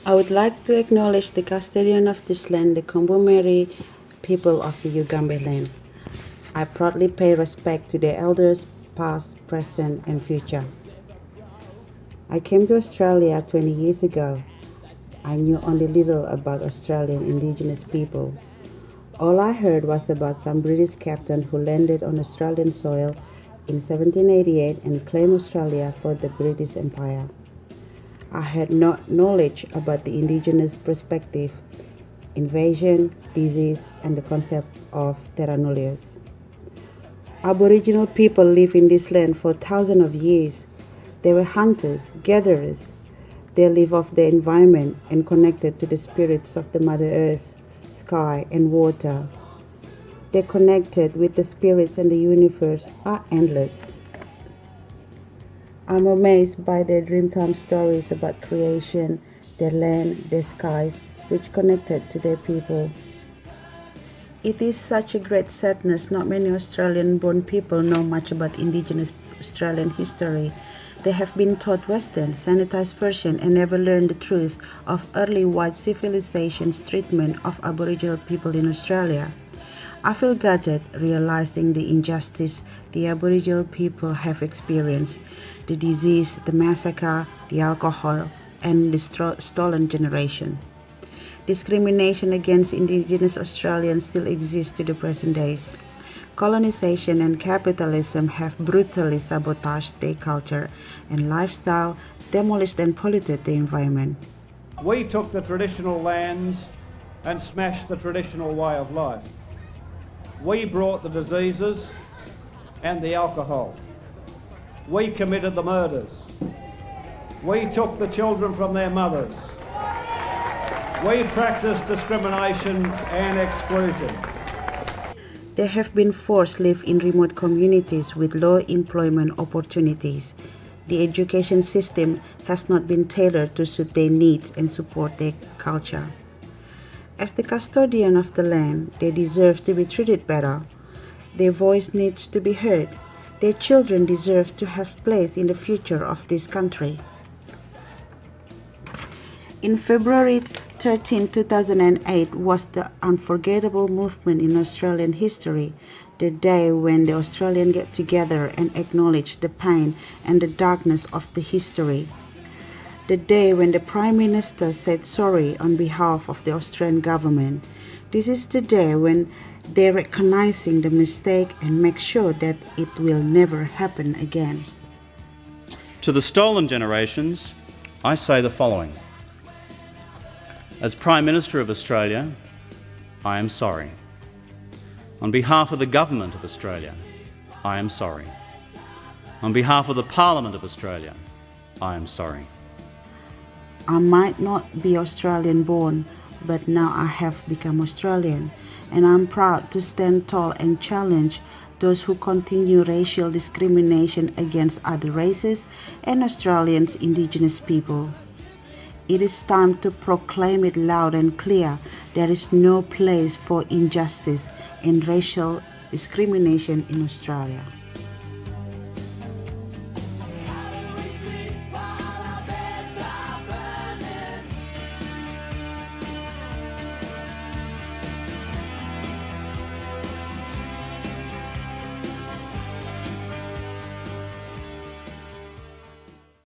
I would like to acknowledge the custodian of this land, the Kombumerri people of the Ugambe land. I proudly pay respect to their elders, past, present, and future. I came to Australia 20 years ago. I knew only little about Australian indigenous people. All I heard was about some British captain who landed on Australian soil in 1788 and claimed Australia for the British Empire. I had no knowledge about the indigenous perspective, invasion, disease, and the concept of terra nullius. Aboriginal people lived in this land for thousands of years. They were hunters, gatherers. They lived off the environment and connected to the spirits of the Mother Earth, sky, and water. They connected with the spirits and the universe are endless. I'm amazed by their dreamtime stories about creation, their land, their skies, which connected to their people. It is such a great sadness not many Australian-born people know much about indigenous Australian history. They have been taught Western, sanitized version and never learned the truth of early white civilization's treatment of Aboriginal people in Australia. I feel gutted realizing the injustice the Aboriginal people have experienced, the disease, the massacre, the alcohol, and the stolen generation. Discrimination against Indigenous Australians still exists to the present days. Colonization and capitalism have brutally sabotaged their culture and lifestyle, demolished and polluted the environment. We took the traditional lands and smashed the traditional way of life. We brought the diseases and the alcohol. We committed the murders. We took the children from their mothers. We practiced discrimination and exclusion. They have been forced to live in remote communities with low employment opportunities. The education system has not been tailored to suit their needs and support their culture. As the custodian of the land, they deserve to be treated better. Their voice needs to be heard. Their children deserve to have place in the future of this country. In February 13, 2008 was the unforgettable movement in Australian history, the day when the Australians get together and acknowledge the pain and the darkness of the history. The day when the Prime Minister said sorry on behalf of the Australian government. This is the day when they're recognizing the mistake and make sure that it will never happen again. To the stolen generations, I say the following. As Prime Minister of Australia, I am sorry. On behalf of the Government of Australia, I am sorry. On behalf of the Parliament of Australia, I am sorry. I might not be Australian born, but now I have become Australian, and I'm proud to stand tall and challenge those who continue racial discrimination against other races and Australians' Indigenous people. It is time to proclaim it loud and clear. There is no place for injustice and racial discrimination in Australia.